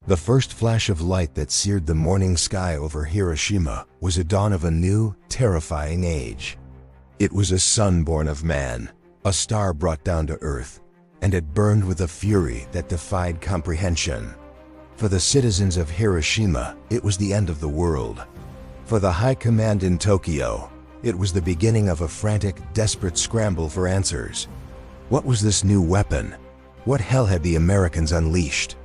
The first flash of light that seared the morning sky over Hiroshima was a dawn of a new, terrifying age. It was a sun born of man, a star brought down to earth, and it burned with a fury that defied comprehension. For the citizens of Hiroshima, it was the end of the world. For the high command in Tokyo, it was the beginning of a frantic, desperate scramble for answers. What was this new weapon? What hell had the Americans unleashed?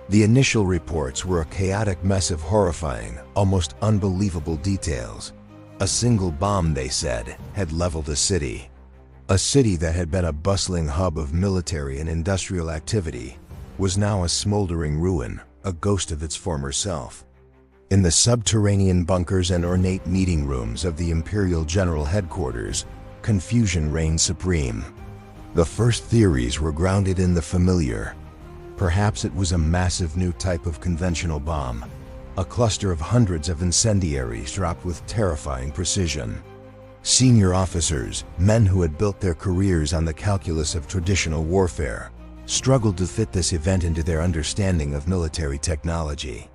The initial reports were a chaotic mess of horrifying, almost unbelievable details. A single bomb, they said, had leveled a city. A city that had been a bustling hub of military and industrial activity was now a smoldering ruin, a ghost of its former self. In the subterranean bunkers and ornate meeting rooms of the Imperial General Headquarters, confusion reigned supreme. The first theories were grounded in the familiar. Perhaps it was a massive new type of conventional bomb, a cluster of hundreds of incendiaries dropped with terrifying precision. Senior officers, men who had built their careers on the calculus of traditional warfare, struggled to fit this event into their understanding of military technology.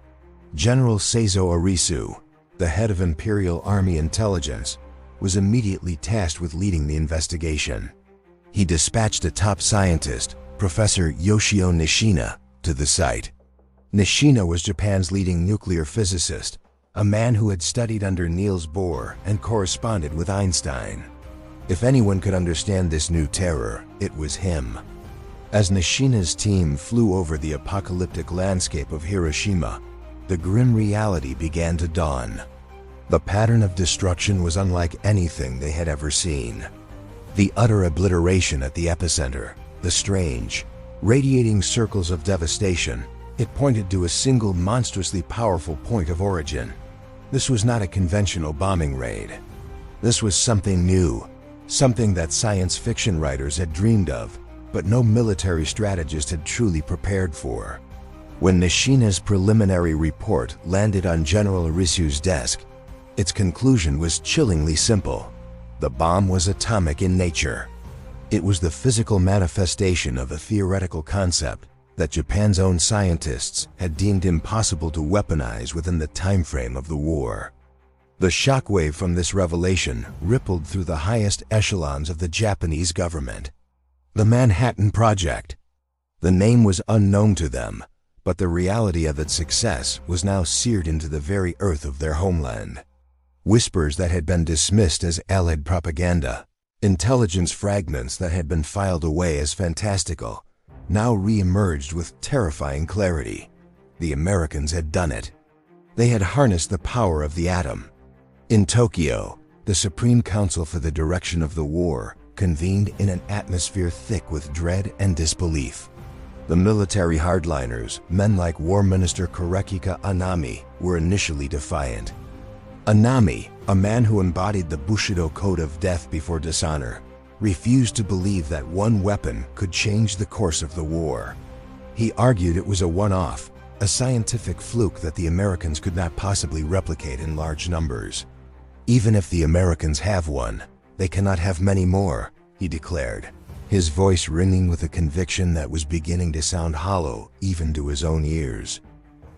General Seizo Arisu, the head of Imperial Army Intelligence, was immediately tasked with leading the investigation. He dispatched a top scientist, Professor Yoshio Nishina, to the site. Nishina was Japan's leading nuclear physicist, a man who had studied under Niels Bohr and corresponded with Einstein. If anyone could understand this new terror, it was him. As Nishina's team flew over the apocalyptic landscape of Hiroshima, the grim reality began to dawn. The pattern of destruction was unlike anything they had ever seen. The utter obliteration at the epicenter, the strange, radiating circles of devastation, it pointed to a single monstrously powerful point of origin. This was not a conventional bombing raid. This was something new, something that science fiction writers had dreamed of, but no military strategist had truly prepared for. When Nishina's preliminary report landed on General Arisu's desk, its conclusion was chillingly simple. The bomb was atomic in nature. It was the physical manifestation of a theoretical concept that Japan's own scientists had deemed impossible to weaponize within the time frame of the war. The shockwave from this revelation rippled through the highest echelons of the Japanese government. The Manhattan Project. The name was unknown to them, but the reality of its success was now seared into the very earth of their homeland. Whispers that had been dismissed as Allied propaganda, intelligence fragments that had been filed away as fantastical, now re-emerged with terrifying clarity. The Americans had done it. They had harnessed the power of the atom. In Tokyo, the Supreme Council for the Direction of the War convened in an atmosphere thick with dread and disbelief. The military hardliners, men like War Minister Korekiya Anami, were initially defiant. Anami, a man who embodied the Bushido code of death before dishonor, refused to believe that one weapon could change the course of the war. He argued it was a one-off, a scientific fluke that the Americans could not possibly replicate in large numbers. Even if the Americans have one, they cannot have many more, he declared, his voice ringing with a conviction that was beginning to sound hollow even to his own ears.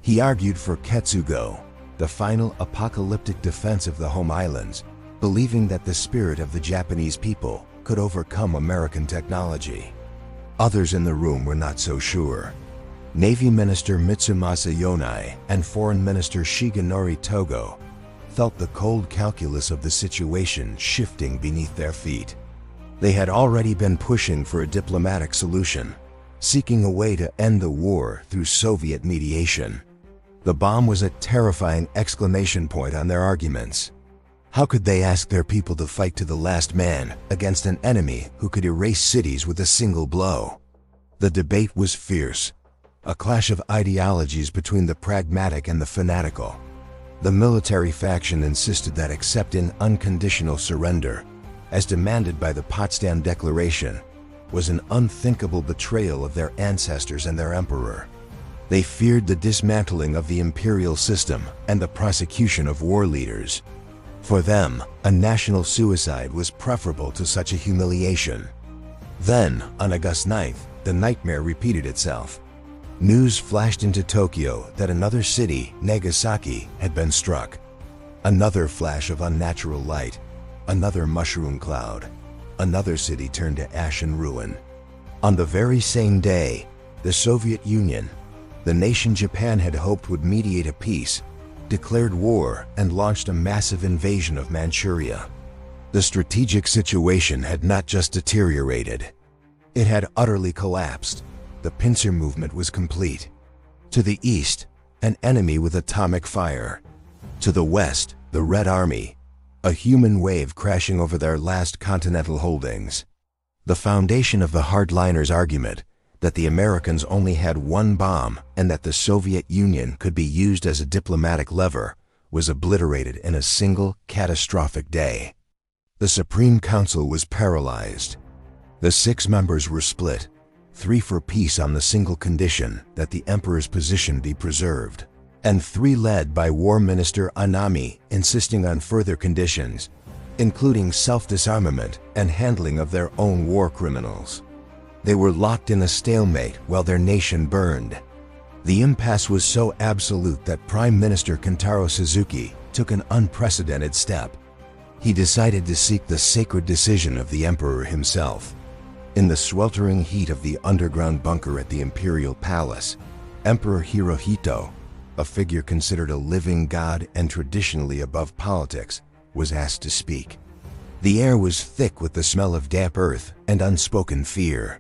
He argued for Ketsugo, the final apocalyptic defense of the home islands, believing that the spirit of the Japanese people could overcome American technology. Others in the room were not so sure. Navy Minister Mitsumasa Yonai and Foreign Minister Shigenori Togo felt the cold calculus of the situation shifting beneath their feet. They had already been pushing for a diplomatic solution, seeking a way to end the war through Soviet mediation. The bomb was a terrifying exclamation point on their arguments. How could they ask their people to fight to the last man against an enemy who could erase cities with a single blow? The debate was fierce, a clash of ideologies between the pragmatic and the fanatical. The military faction insisted that except in unconditional surrender, as demanded by the Potsdam Declaration, was an unthinkable betrayal of their ancestors and their emperor. They feared the dismantling of the imperial system and the prosecution of war leaders. For them, a national suicide was preferable to such a humiliation. Then, on August 9th, the nightmare repeated itself. News flashed into Tokyo that another city, Nagasaki, had been struck. Another flash of unnatural light, another mushroom cloud, another city turned to ash and ruin. On the very same day, the Soviet Union, the nation Japan had hoped would mediate a peace, declared war and launched a massive invasion of Manchuria. The strategic situation had not just deteriorated, it had utterly collapsed. The pincer movement was complete. To the east, an enemy with atomic fire. To the west, the Red Army, a human wave crashing over their last continental holdings. The foundation of the hardliners' argument that the Americans only had one bomb and that the Soviet Union could be used as a diplomatic lever was obliterated in a single catastrophic day. The Supreme Council was paralyzed. The 6 members were split, 3 for peace on the single condition that the emperor's position be preserved, and 3 led by War Minister Anami insisting on further conditions, including self-disarmament and handling of their own war criminals. They were locked in a stalemate while their nation burned. The impasse was so absolute that Prime Minister Kentaro Suzuki took an unprecedented step. He decided to seek the sacred decision of the emperor himself. In the sweltering heat of the underground bunker at the imperial palace, Emperor Hirohito, a figure considered a living god and traditionally above politics, was asked to speak. The air was thick with the smell of damp earth and unspoken fear.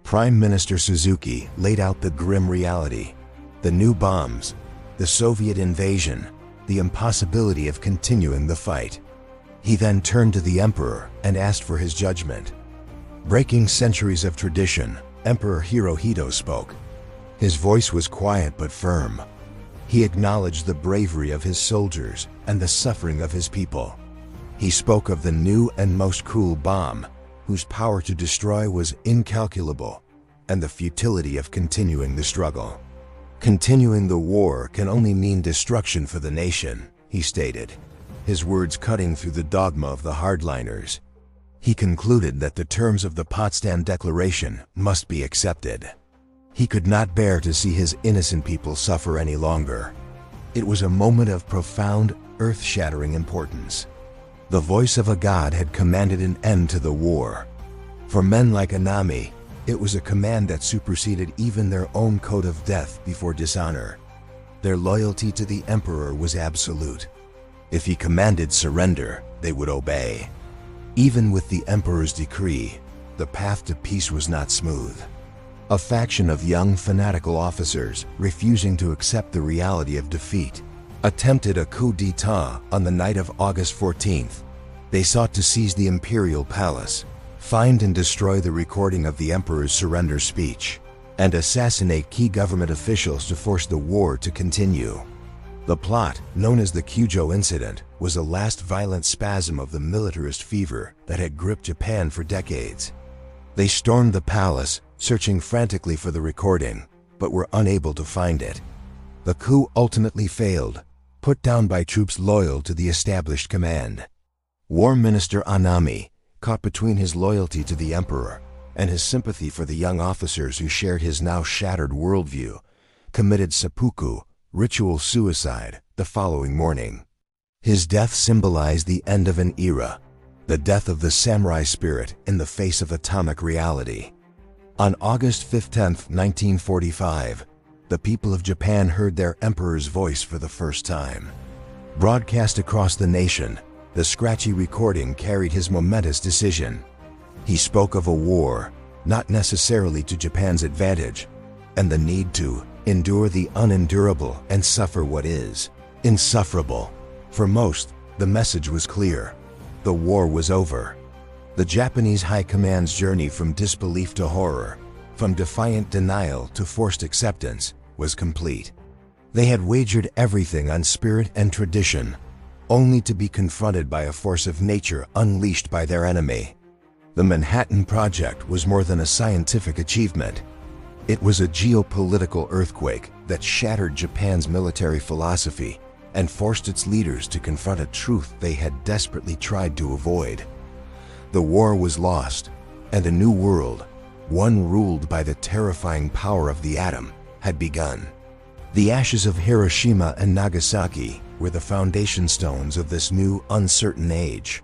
Prime Minister Suzuki laid out the grim reality: the new bombs, the Soviet invasion, the impossibility of continuing the fight. He then turned to the emperor and asked for his judgment. Breaking centuries of tradition, Emperor Hirohito spoke. His voice was quiet but firm. He acknowledged the bravery of his soldiers and the suffering of his people. He spoke of the new and most cruel bomb, whose power to destroy was incalculable, and the futility of continuing the struggle. Continuing the war can only mean destruction for the nation, he stated, his words cutting through the dogma of the hardliners. He concluded that the terms of the Potsdam Declaration must be accepted. He could not bear to see his innocent people suffer any longer. It was a moment of profound, earth-shattering importance. The voice of a god had commanded an end to the war. For men like Anami, it was a command that superseded even their own code of death before dishonor. Their loyalty to the emperor was absolute. If he commanded surrender, they would obey. Even with the emperor's decree, the path to peace was not smooth. A faction of young fanatical officers, refusing to accept the reality of defeat, attempted a coup d'etat on the night of August 14th. They sought to seize the imperial palace, find and destroy the recording of the emperor's surrender speech, and assassinate key government officials to force the war to continue. The plot, known as the Kyujo Incident, was a last violent spasm of the militarist fever that had gripped Japan for decades. They stormed the palace, searching frantically for the recording, but were unable to find it. The coup ultimately failed, put down by troops loyal to the established command. War Minister Anami, caught between his loyalty to the emperor and his sympathy for the young officers who shared his now shattered worldview, committed seppuku, ritual suicide, the following morning. His death symbolized the end of an era, the death of the samurai spirit in the face of atomic reality. On August 15, 1945, the people of Japan heard their emperor's voice for the first time. Broadcast across the nation, the scratchy recording carried his momentous decision. He spoke of a war, not necessarily to Japan's advantage, and the need to endure the unendurable and suffer what is insufferable. For most, the message was clear. The war was over. The Japanese High Command's journey from disbelief to horror, from defiant denial to forced acceptance, was complete. They had wagered everything on spirit and tradition, only to be confronted by a force of nature unleashed by their enemy. The Manhattan Project was more than a scientific achievement. It was a geopolitical earthquake that shattered Japan's military philosophy and forced its leaders to confront a truth they had desperately tried to avoid. The war was lost, and a new world, one ruled by the terrifying power of the atom, had begun. The ashes of Hiroshima and Nagasaki were the foundation stones of this new, uncertain age.